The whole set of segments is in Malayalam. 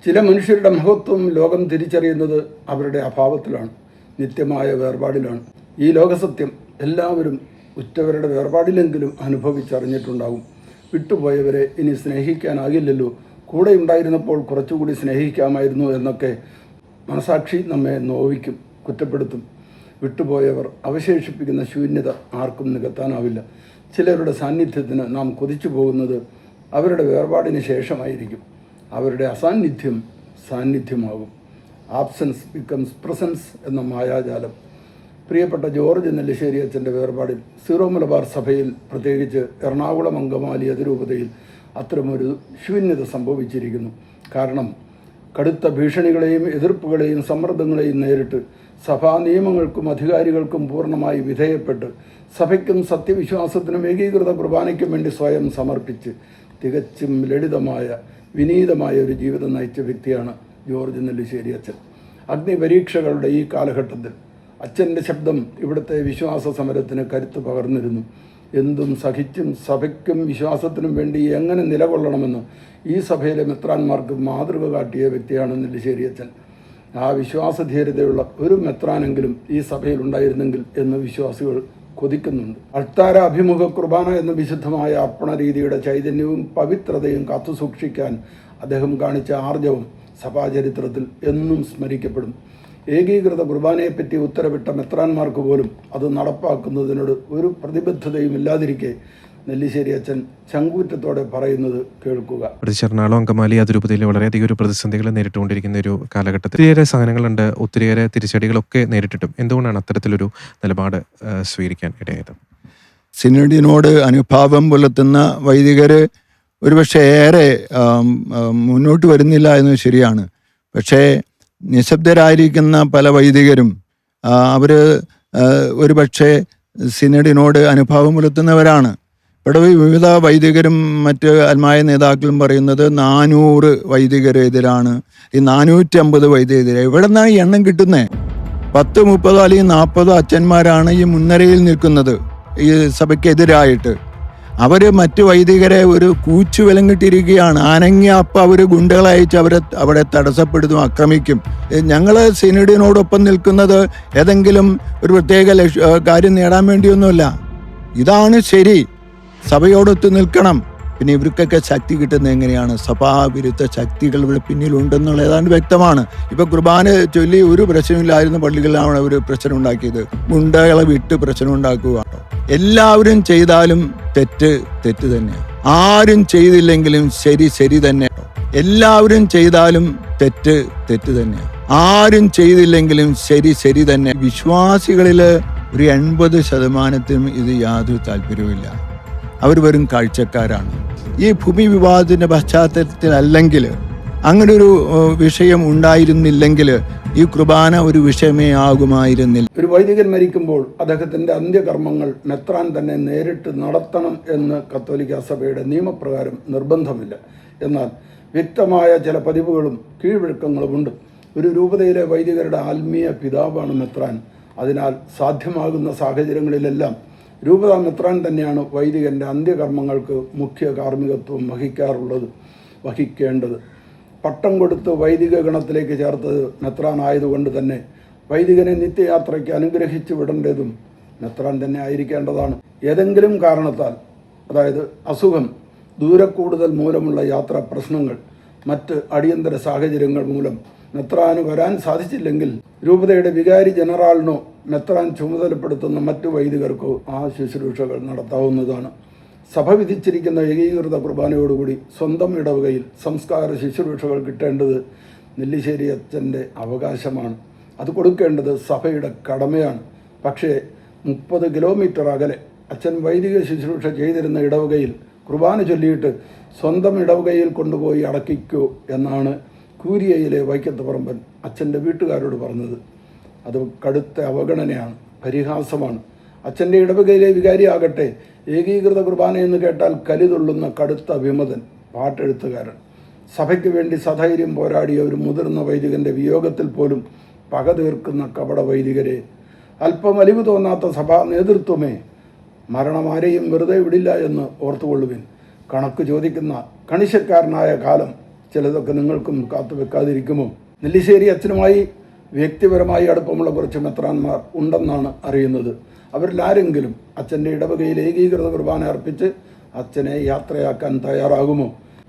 ചില മനുഷ്യരുടെ മഹത്വം ലോകം തിരിച്ചറിയുന്നത് അവരുടെ അഭാവത്തിലാണ്, നിത്യമായ വേർപാടിലാണ്. ഈ ലോകസത്യം എല്ലാവരും ഉറ്റവരുടെ വേർപാടിലെങ്കിലും അനുഭവിച്ചറിഞ്ഞിട്ടുണ്ടാകും. വിട്ടുപോയവരെ ഇനി സ്നേഹിക്കാനാകില്ലല്ലോ, കൂടെ ഉണ്ടായിരുന്നപ്പോൾ കുറച്ചുകൂടി സ്നേഹിക്കാമായിരുന്നു എന്നൊക്കെ മനസാക്ഷി നമ്മെ നോവിക്കും, കുറ്റപ്പെടുത്തും. വിട്ടുപോയവർ അവശേഷിപ്പിക്കുന്ന ശൂന്യത ആർക്കും നികത്താനാവില്ല. ചിലരുടെ സാന്നിധ്യത്തിന് നാം കൊതിച്ചു പോകുന്നത് അവരുടെ വേർപാടിന് ശേഷമായിരിക്കും. അവരുടെ അസാന്നിധ്യം സാന്നിധ്യമാകും. ആബ്സെൻസ് ബിക്കംസ് പ്രസൻസ് എന്ന മായാജാലം. പ്രിയപ്പെട്ട ജോർജ് നെല്ലിശ്ശേരി അച്ഛൻ്റെ വേർപാടിൽ സീറോ മലബാർ സഭയിൽ, പ്രത്യേകിച്ച് എറണാകുളം അങ്കമാലി അതിരൂപതയിൽ അത്തരമൊരു ശൂന്യത സംഭവിച്ചിരിക്കുന്നു. കാരണം കടുത്ത ഭീഷണികളെയും എതിർപ്പുകളെയും സമ്മർദ്ദങ്ങളെയും നേരിട്ട് സഭാ നിയമങ്ങൾക്കും അധികാരികൾക്കും പൂർണ്ണമായി വിധേയപ്പെട്ട് സഭയ്ക്കും സത്യവിശ്വാസത്തിനും ഏകീകൃത കുർബാനയ്ക്കും വേണ്ടി സ്വയം സമർപ്പിച്ച് തികച്ചും ലളിതമായ വിനീതമായ ഒരു ജീവിതം നയിച്ച വ്യക്തിയാണ് ജോർജ് നെല്ലിശ്ശേരി അച്ഛൻ. അഗ്നിപരീക്ഷകളുടെ ഈ കാലഘട്ടത്തിൽ അച്ഛൻ്റെ ശബ്ദം ഇവിടുത്തെ വിശ്വാസ സമരത്തിന് കരുത്ത് പകർന്നിരുന്നു. എന്തും സഹിച്ചും സഭയ്ക്കും വിശ്വാസത്തിനും വേണ്ടി എങ്ങനെ നിലകൊള്ളണമെന്ന് ഈ സഭയിലെ മെത്രാന്മാർക്ക് മാതൃക കാട്ടിയ വ്യക്തിയാണ് നെല്ലിശ്ശേരി അച്ഛൻ. ആ വിശ്വാസധീരതയുള്ള ഒരു മെത്രാനെങ്കിലും ഈ സഭയിൽ ഉണ്ടായിരുന്നെങ്കിൽ എന്ന് വിശ്വാസികൾ കൊതിക്കുന്നുണ്ട്. അൾത്താര അഭിമുഖ കുർബാന എന്ന വിശുദ്ധമായ അർപ്പണ രീതിയുടെ ചൈതന്യവും പവിത്രതയും കാത്തുസൂക്ഷിക്കാൻ അദ്ദേഹം കാണിച്ച ആർജവം സഭാചരിത്രത്തിൽ എന്നും സ്മരിക്കപ്പെടും. ഏകീകൃത കുർബാനയെപ്പറ്റി ഉത്തരവിട്ട മെത്രാന്മാർക്ക് പോലും അത് നടപ്പാക്കുന്നതിനോട് ഒരു പ്രതിബദ്ധതയും ഇല്ലാതിരിക്കെ നെല്ലിശ്ശേരി അച്ഛൻ ചങ്കൂറ്റത്തോടെ പറയുന്നത് കേൾക്കുക. എറണാകുളം അങ്കമാലി അതിരൂപതയിൽ വളരെയധികം ഒരു പ്രതിസന്ധികൾ നേരിട്ടുകൊണ്ടിരിക്കുന്ന ഒരു കാലഘട്ടത്തിൽ ഒത്തിരിയേറെ സഹനങ്ങളുണ്ട്, ഒത്തിരിയേറെ തിരിച്ചടികളൊക്കെ നേരിട്ടിട്ടും എന്തുകൊണ്ടാണ് അത്തരത്തിലൊരു നിലപാട് സ്വീകരിക്കാൻ ഇടയായത്? സിനഡിനോട് അനുഭാവം പുലർത്തുന്ന വൈദികർ ഒരുപക്ഷെ ഏറെ മുന്നോട്ട് വരുന്നില്ല എന്നത് ശരിയാണ്. പക്ഷേ നിശബ്ദരായിരിക്കുന്ന പല വൈദികരും അവർ ഒരുപക്ഷെ സിനഡിനോട് അനുഭാവം പുലർത്തുന്നവരാണ്. ഇവിടെ വിവിധ വൈദികരും മറ്റ് ആത്മായ നേതാക്കളും പറയുന്നത് 400 വൈദികരെതിരാണ്, ഈ 450 വൈദികരെതിരെ. ഇവിടെ നിന്നാണ് ഈ എണ്ണം കിട്ടുന്നത്. 10, 30 അല്ലെങ്കിൽ 40 അച്ഛന്മാരാണ് ഈ മുൻനിരയിൽ നിൽക്കുന്നത് ഈ സഭയ്ക്കെതിരായിട്ട്. അവർ മറ്റ് വൈദികരെ ഒരു കൂച്ചു വിലങ്ങിട്ടിരിക്കുകയാണ്. അനങ്ങിയ അപ്പം അവർ ഗുണ്ടകളെ അയച്ച് അവിടെ തടസ്സപ്പെടുത്തും, ആക്രമിക്കും. ഞങ്ങൾ സിനഡിനോടൊപ്പം നിൽക്കുന്നത് ഏതെങ്കിലും ഒരു പ്രത്യേക കാര്യം നേടാൻ വേണ്ടിയൊന്നുമല്ല. ഇതാണ് ശരി, സഭയോടൊത്ത് നിൽക്കണം. പിന്നെ ഇവർക്കൊക്കെ ശക്തി കിട്ടുന്നത് എങ്ങനെയാണ്? സഭാവിരുദ്ധ ശക്തികൾ ഇവിടെ പിന്നിലുണ്ടെന്നുള്ള ഏതാണ്ട് വ്യക്തമാണ്. ഇപ്പൊ കുർബാന ചൊല്ലി ഒരു പ്രശ്നമില്ലായിരുന്ന പള്ളികളിലാണ് അവർ പ്രശ്നം ഉണ്ടാക്കിയത്. ഗുണ്ടകളെ വിട്ട് പ്രശ്നം ഉണ്ടാക്കുകയാണോ? എല്ലാവരും ചെയ്താലും തെറ്റ് തന്നെ. ആരും ചെയ്തില്ലെങ്കിലും ശരി തന്നെ. എല്ലാവരും ചെയ്താലും തെറ്റ് തന്നെ. ആരും ചെയ്തില്ലെങ്കിലും ശരി തന്നെ. വിശ്വാസികളില് ഒരു 80% ഇത് യാതൊരു താല്പര്യവുമില്ല. അവർ വെറും കാഴ്ചക്കാരാണ്. ഈ ഭൂമി വിവാദത്തിന്റെ പശ്ചാത്തലത്തിൽ അല്ലെങ്കിൽ അങ്ങനെ ഒരു വിഷയം ഉണ്ടായിരുന്നില്ലെങ്കിൽ ഈ കുർബാന ഒരു വിഷയമേ ആകുമായിരുന്നില്ല. ഒരു വൈദികൻ മരിക്കുമ്പോൾ അദ്ദേഹത്തിന്റെ അന്ത്യകർമ്മങ്ങൾ മെത്രാൻ തന്നെ നേരിട്ട് നടത്തണം എന്ന് കത്തോലിക്ക സഭയുടെ നിയമപ്രകാരം നിർബന്ധമില്ല. എന്നാൽ വ്യക്തമായ ചില പതിവുകളും കീഴ്വഴക്കങ്ങളുമുണ്ട്. ഒരു രൂപതയിലെ വൈദികരുടെ ആത്മീയ പിതാവാണ് മെത്രാൻ. അതിനാൽ സാധ്യമാകുന്ന സാഹചര്യങ്ങളിലെല്ലാം രൂപതാ മെത്രാൻ തന്നെയാണ് വൈദികൻ്റെ അന്ത്യകർമ്മങ്ങൾക്ക് മുഖ്യ കാർമ്മികത്വം വഹിക്കേണ്ടത്. പട്ടം കൊടുത്ത് വൈദിക ഗണത്തിലേക്ക് ചേർത്തത് മെത്രാനായതുകൊണ്ട് തന്നെ വൈദികനെ നിത്യയാത്രയ്ക്ക് അനുഗ്രഹിച്ചു വിടേണ്ടതും മെത്രാൻ തന്നെ ആയിരിക്കേണ്ടതാണ്. ഏതെങ്കിലും കാരണത്താൽ, അതായത് അസുഖം, ദൂരക്കൂടുതൽ മൂലമുള്ള യാത്രാ പ്രശ്നങ്ങൾ, മറ്റ് അടിയന്തര സാഹചര്യങ്ങൾ മൂലം മെത്രാന് വരാൻ സാധിച്ചില്ലെങ്കിൽ രൂപതയുടെ വികാരി ജനറാളിനോ മെത്രാൻ ചുമതലപ്പെടുത്തുന്ന മറ്റു വൈദികർക്കോ ആ ശുശ്രൂഷകൾ നടത്താവുന്നതാണ്. സഭ വിധിച്ചിരിക്കുന്ന ഏകീകൃത കുർബാനയോടുകൂടി സ്വന്തം ഇടവകയിൽ സംസ്കാര ശുശ്രൂഷകൾ കിട്ടേണ്ടത് നെല്ലിശ്ശേരി അച്ഛൻ്റെ അവകാശമാണ്. അത് കൊടുക്കേണ്ടത് സഭയുടെ കടമയാണ്. പക്ഷേ 30 കിലോമീറ്റർ അകലെ അച്ഛൻ വൈദിക ശുശ്രൂഷ ചെയ്തിരുന്ന ഇടവകയിൽ കുർബാന ചൊല്ലിയിട്ട് സ്വന്തം ഇടവകയിൽ കൊണ്ടുപോയി അടക്കിക്കോ എന്നാണ് കൂരിയയിലെ വൈക്കത്ത് പറമ്പൻ അച്ഛൻ്റെ വീട്ടുകാരോട് പറഞ്ഞത്. അത് കടുത്ത അവഗണനയാണ്, പരിഹാസമാണ്. അച്ഛൻ്റെ ഇടവകയിലെ വികാരിയാകട്ടെ ഏകീകൃത കുർബാന എന്ന് കേട്ടാൽ കലിതുള്ളുന്ന കടുത്ത വിമതൻ, പാട്ടെഴുത്തുകാരൻ. സഭയ്ക്ക് വേണ്ടി സധൈര്യം പോരാടിയ ഒരു മുതിർന്ന വൈദികൻ്റെ വിയോഗത്തിൽ പോലും പക തീർക്കുന്ന കപട വൈദികരെ, അല്പം അലിവ് തോന്നാത്ത സഭാ നേതൃത്വമേ, മരണം ആരെയും വെറുതെ വിടില്ല എന്ന് ഓർത്തുകൊള്ളുവിൻ. കണക്ക് ചോദിക്കുന്ന കണിശക്കാരനായ കാലം ചിലതൊക്കെ നിങ്ങൾക്കും കാത്തു വെക്കാതിരിക്കുമോ? നെല്ലിശ്ശേരി അച്ഛനുമായി വ്യക്തിപരമായി അടുപ്പമുള്ള കുറച്ച് മെത്രാന്മാർ ഉണ്ടെന്നാണ് അറിയുന്നത്. അവരിൽ ആരെങ്കിലും അച്ഛൻ്റെ ഇടവകയിൽ ഏകീകൃത കുർബാന അർപ്പിച്ച് അച്ഛനെ യാത്രയാക്കാൻ തയ്യാറാകുമോ?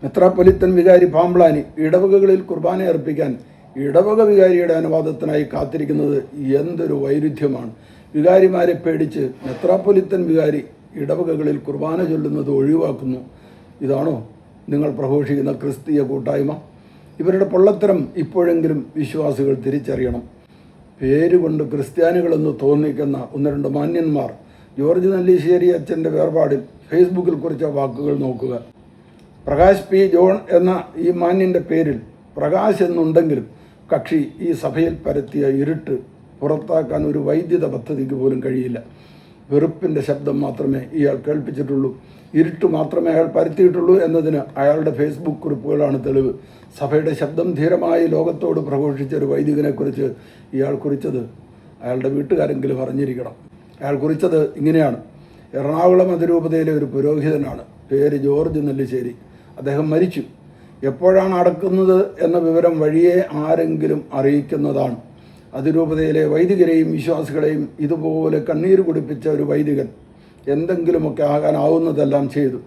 മെത്രാപ്പൊലിത്തൻ വികാരി പാമ്പ്ളാനി ഇടവകകളിൽ കുർബാന അർപ്പിക്കാൻ ഇടവക വികാരിയുടെ അനുവാദത്തിനായി കാത്തിരിക്കുന്നത് എന്തൊരു വൈരുദ്ധ്യമാണ്. വികാരിമാരെ പേടിച്ച് മെത്രാപ്പൊലിത്തൻ വികാരി ഇടവകകളിൽ കുർബാന ചൊല്ലുന്നത് ഒഴിവാക്കുന്നു. ഇതാണോ നിങ്ങൾ പ്രഘോഷിക്കുന്ന ക്രിസ്തീയ കൂട്ടായ്മ? ഇവരുടെ പൊള്ളത്തരം ഇപ്പോഴെങ്കിലും വിശ്വാസികൾ തിരിച്ചറിയണം. പേരുകൊണ്ട് ക്രിസ്ത്യാനികളെന്ന് തോന്നിക്കുന്ന 1-2 മാന്യന്മാർ ജോർജ് നെല്ലിശ്ശേരി അച്ഛൻ്റെ വേർപാടിൽ ഫേസ്ബുക്കിൽ കുറിച്ച വാക്കുകൾ നോക്കുക. പ്രകാശ് പി ജോൺ എന്ന ഈ മാന്യൻ്റെ പേരിൽ പ്രകാശ് എന്നുണ്ടെങ്കിലും കക്ഷി ഈ സഭയിൽ പരത്തിയ ഇരുട്ട് പുറത്താക്കാൻ ഒരു വൈദ്യുത പദ്ധതിക്ക് പോലും കഴിയില്ല. വെറുപ്പിൻ്റെ ശബ്ദം മാത്രമേ ഇയാൾ കേൾപ്പിച്ചിട്ടുള്ളൂ, ഇരുട്ട് മാത്രമേ അയാൾ പരത്തിയിട്ടുള്ളൂ എന്നതിന് അയാളുടെ ഫേസ്ബുക്ക് കുറിപ്പുകളാണ് തെളിവ്. സഭയുടെ ശബ്ദം ധീരമായി ലോകത്തോട് പ്രഘോഷിച്ച ഒരു വൈദികനെക്കുറിച്ച് ഇയാൾ കുറിച്ചത് അയാളുടെ വീട്ടുകാരെങ്കിലും അറിഞ്ഞിരിക്കണം. അയാൾ കുറിച്ചത് ഇങ്ങനെയാണ്: എറണാകുളം അതിരൂപതയിലെ ഒരു പുരോഹിതനാണ്, പേര് ജോർജ് നെല്ലിശ്ശേരി. അദ്ദേഹം മരിച്ചു. എപ്പോഴാണ് അടക്കുന്നത് എന്ന വിവരം വഴിയെ ആരെങ്കിലും അറിയിക്കുന്നതാണ്. അതിരൂപതയിലെ വൈദികരെയും വിശ്വാസികളെയും ഇതുപോലെ കണ്ണീര് കുടിപ്പിച്ച ഒരു വൈദികൻ എന്തെങ്കിലുമൊക്കെ ആകാനാവുന്നതെല്ലാം ചെയ്തു.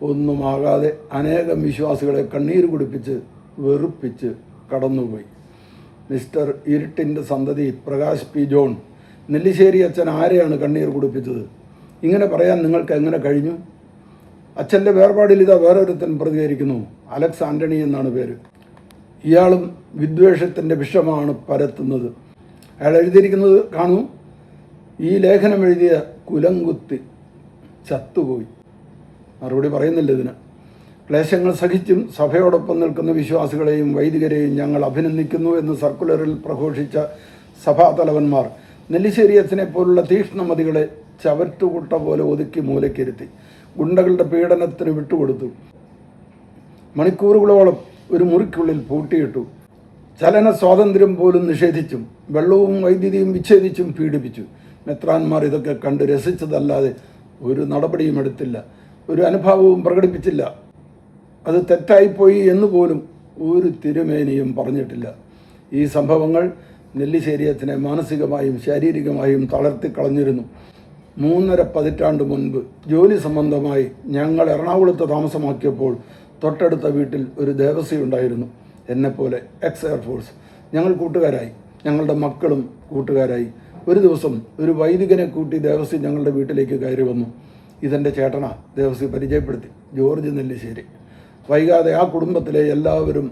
ഒന്നും ആകാതെ അനേകം വിശ്വാസികളെ കണ്ണീര് കുടിപ്പിച്ച് വെറുപ്പിച്ച് കടന്നുപോയി. മിസ്റ്റർ ഇരുട്ടിൻ്റെ സന്തതി പ്രകാശ് പി ജോൺ, നെല്ലിശ്ശേരി അച്ഛൻ ആരെയാണ് കണ്ണീർ കുടിപ്പിച്ചത്? ഇങ്ങനെ പറയാൻ നിങ്ങൾക്ക് എങ്ങനെ കഴിഞ്ഞു? അച്ഛൻ്റെ വേർപാടിൽ ഇതാ വേറൊരുത്തൻ പ്രതികരിക്കുന്നു. അലക്സ് ആൻ്റണി എന്നാണ് പേര്. ഇയാളും വിദ്വേഷത്തിൻ്റെ വിഷമാണ് പരത്തുന്നത്. അയാൾ എഴുതിയിരിക്കുന്നത് കാണൂ: ഈ ലേഖനം എഴുതിയ കുലംകുത്തി ചത്തുപോയി. മറുപടി പറയുന്നില്ല ഇതിന്. ക്ലേശങ്ങൾ സഹിച്ചും സഭയോടൊപ്പം നിൽക്കുന്ന വിശ്വാസികളെയും വൈദികരെയും ഞങ്ങൾ അഭിനന്ദിക്കുന്നു എന്ന് സർക്കുലറിൽ പ്രഘോഷിച്ച സഭാതലവന്മാർ നെല്ലിശ്ശേരി അച്ഛനെ പോലുള്ള തീക്ഷ്ണമതികളെ ചവറ്റുകുട്ട പോലെ ഒതുക്കി മൂലക്കിരുത്തി ഗുണ്ടകളുടെ പീഡനത്തിന് വിട്ടുകൊടുത്തു. മണിക്കൂറുകളോളം ഒരു മുറിക്കുള്ളിൽ പൂട്ടിയിട്ടു. ചലന സ്വാതന്ത്ര്യം പോലും നിഷേധിച്ചും വെള്ളവും വൈദ്യുതിയും വിച്ഛേദിച്ചും പീഡിപ്പിച്ചു. മെത്രാന്മാർ ഇതൊക്കെ കണ്ട് രസിച്ചതല്ലാതെ ഒരു നടപടിയും എടുത്തില്ല, ഒരു അനുഭാവവും പ്രകടിപ്പിച്ചില്ല. അത് തെറ്റായിപ്പോയി എന്നുപോലും ഒരു തിരുമേനിയും പറഞ്ഞിട്ടില്ല. ഈ സംഭവങ്ങൾ നെല്ലിശ്ശേരി അച്ഛനെ മാനസികമായും ശാരീരികമായും തളർത്തിക്കളഞ്ഞിരുന്നു. 3.5 പതിറ്റാണ്ട് മുൻപ് ജോലി സംബന്ധമായി ഞങ്ങൾ എറണാകുളത്ത് താമസമാക്കിയപ്പോൾ തൊട്ടടുത്ത വീട്ടിൽ ഒരു ദേവസ്വി ഉണ്ടായിരുന്നു. എന്നെപ്പോലെ എക്സ് എയർഫോഴ്സ്. ഞങ്ങൾ കൂട്ടുകാരായി, ഞങ്ങളുടെ മക്കളും കൂട്ടുകാരായി. ഒരു ദിവസം ഒരു വൈദികനെ കൂട്ടി ദേവസ്വി ഞങ്ങളുടെ വീട്ടിലേക്ക് കയറി വന്നു. ഇതെൻ്റെ ചേട്ടനാ, ദേവസ്വി പരിചയപ്പെടുത്തി, ജോർജ് നെല്ലിശ്ശേരി. വൈകാതെ ആ കുടുംബത്തിലെ എല്ലാവരും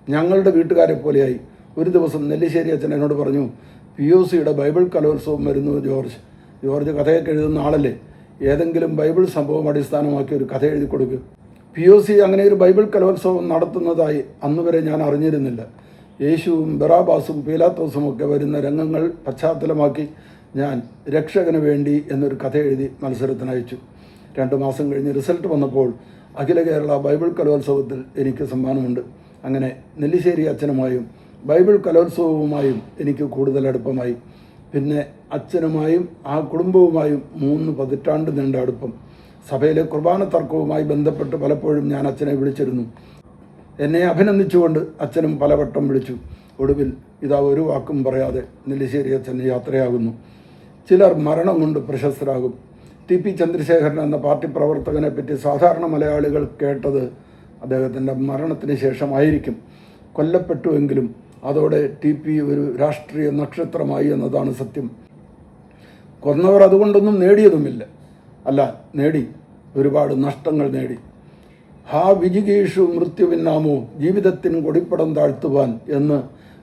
ഞങ്ങളുടെ വീട്ടുകാരെ പോലെയായി. ഒരു ദിവസം നെല്ലിശ്ശേരി അച്ഛൻ എന്നോട് പറഞ്ഞു, POCയുടെ ബൈബിൾ കലോത്സവം വരുന്നു ജോർജ്. ജോർജ് കഥയൊക്കെ എഴുതുന്ന ആളല്ലേ, ഏതെങ്കിലും ബൈബിൾ സംഭവം അടിസ്ഥാനമാക്കി ഒരു കഥ എഴുതി കൊടുക്കുക. POC അങ്ങനെ ഒരു ബൈബിൾ കലോത്സവം നടത്തുന്നതായി അന്നുവരെ ഞാൻ അറിഞ്ഞിരുന്നില്ല. യേശുവും ബറാബാസും പീലാത്തോസും ഒക്കെ വരുന്ന രംഗങ്ങൾ പശ്ചാത്തലമാക്കി ഞാൻ രക്ഷകന് വേണ്ടി എന്നൊരു കഥ എഴുതി മത്സരത്തിനയച്ചു. 2 മാസം കഴിഞ്ഞ് റിസൾട്ട് വന്നപ്പോൾ അഖില കേരള ബൈബിൾ കലോത്സവത്തിൽ എനിക്ക് സമ്മാനമുണ്ട്. അങ്ങനെ നെല്ലിശ്ശേരി അച്ഛനുമായും ബൈബിൾ കലോത്സവവുമായും എനിക്ക് കൂടുതൽ അടുപ്പമായി. പിന്നെ അച്ഛനുമായും ആ കുടുംബവുമായും 3 പതിറ്റാണ്ട് നീണ്ട അടുപ്പം. സഭയിലെ കുർബാന തർക്കവുമായി ബന്ധപ്പെട്ട് പലപ്പോഴും ഞാൻ അച്ഛനെ വിളിച്ചിരുന്നു. എന്നെ അഭിനന്ദിച്ചുകൊണ്ട് അച്ഛനും പലവട്ടം വിളിച്ചു. ഒടുവിൽ ഇതാ ഒരു വാക്കും പറയാതെ നെല്ലിശ്ശേരി അച്ഛൻ യാത്രയാകുന്നു. ചിലർ മരണം കൊണ്ട് പ്രശസ്തരാകും. TP ചന്ദ്രശേഖരൻ എന്ന പാർട്ടി പ്രവർത്തകനെ പറ്റി സാധാരണ മലയാളികൾ കേട്ടത് അദ്ദേഹത്തിൻ്റെ മരണത്തിന് ശേഷമായിരിക്കും. കൊല്ലപ്പെട്ടുവെങ്കിലും അതോടെ TP ഒരു രാഷ്ട്രീയ നക്ഷത്രമായി എന്നതാണ് സത്യം. കൊന്നവർ അതുകൊണ്ടൊന്നും നേടിയതുമില്ല. അല്ല, നേടി, ഒരുപാട് നഷ്ടങ്ങൾ നേടി. ഹാ വിജിഗീഷു മൃത്യുവിന്നാമോ ജീവിതത്തിന് കൊടിപ്പടം താഴ്ത്തുവാൻ എന്ന്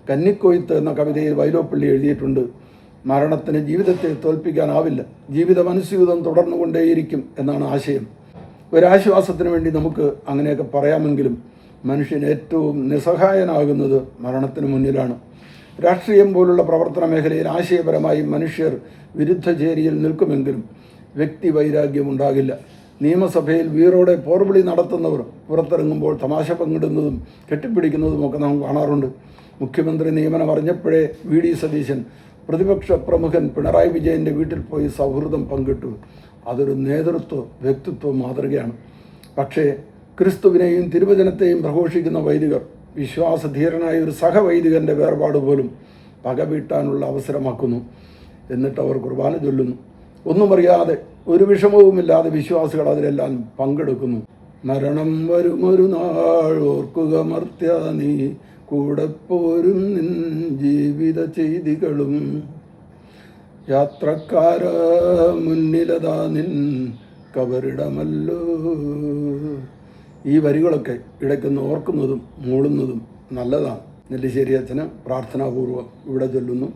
കന്നിക്കൊയ്ത്ത് എന്ന കവിതയിൽ വൈലോപ്പള്ളി എഴുതിയിട്ടുണ്ട്. മരണത്തിന് ജീവിതത്തെ തോൽപ്പിക്കാനാവില്ല, ജീവിതം അനുസ്യൂതം തുടർന്നുകൊണ്ടേയിരിക്കും എന്നാണ് ആശയം. ഒരാശ്വാസത്തിന് വേണ്ടി നമുക്ക് അങ്ങനെയൊക്കെ പറയാമെങ്കിലും മനുഷ്യൻ ഏറ്റവും നിസ്സഹായനാകുന്നത് മരണത്തിന് മുന്നിലാണ്. രാഷ്ട്രീയം പോലുള്ള പ്രവർത്തന മേഖലയിൽ ആശയപരമായി മനുഷ്യർ വിരുദ്ധ ചേരിയിൽ നിൽക്കുമെങ്കിലും വ്യക്തി വൈരാഗ്യം ഉണ്ടാകില്ല. നിയമസഭയിൽ വീറോടെ പോർവിളി നടത്തുന്നവർ പുറത്തിറങ്ങുമ്പോൾ തമാശ പങ്കിടുന്നതും കെട്ടിപ്പിടിക്കുന്നതുമൊക്കെ നാം കാണാറുണ്ട്. മുഖ്യമന്ത്രി നിയമനം അറിഞ്ഞപ്പോഴേ VD സതീശൻ പ്രതിപക്ഷ പ്രമുഖൻ പിണറായി വിജയൻ്റെ വീട്ടിൽ പോയി സൗഹൃദം പങ്കിട്ടു. അതൊരു നേതൃത്വ വ്യക്തിത്വ മാതൃകയാണ്. പക്ഷേ ക്രിസ്തുവിനെയും തിരുവചനത്തെയും പ്രഘോഷിക്കുന്ന വൈദികർ വിശ്വാസധീരനായ ഒരു സഹവൈദികൻ്റെ വേർപാട് പോലും പകവീട്ടാനുള്ള അവസരമാക്കുന്നു. എന്നിട്ട് അവർ കുർബാന ചൊല്ലുന്നു. ഒന്നും അറിയാതെ, ഒരു വിഷമവുമില്ലാതെ വിശ്വാസികൾ അതിലെല്ലാം പങ്കെടുക്കുന്നു. മരണം വരുമൊരു നാൾ ഓർക്കുക മർത്യ നീ, കൂടെ പോരും നിൻ ജീവിത ചെയ്തികളും. യാത്രക്കാര മുന്നിലതാ നിൻ കബറിടമല്ലോ. ഈ വരികളൊക്കെ ഇടയ്ക്കൊന്ന് ഓർക്കുന്നതും മൂളുന്നതും നല്ലതാണ്. നെല്ലിശ്ശേരി അച്ഛന് പ്രാർത്ഥനാപൂർവ്വം ഇവിടെ ചൊല്ലുന്നു.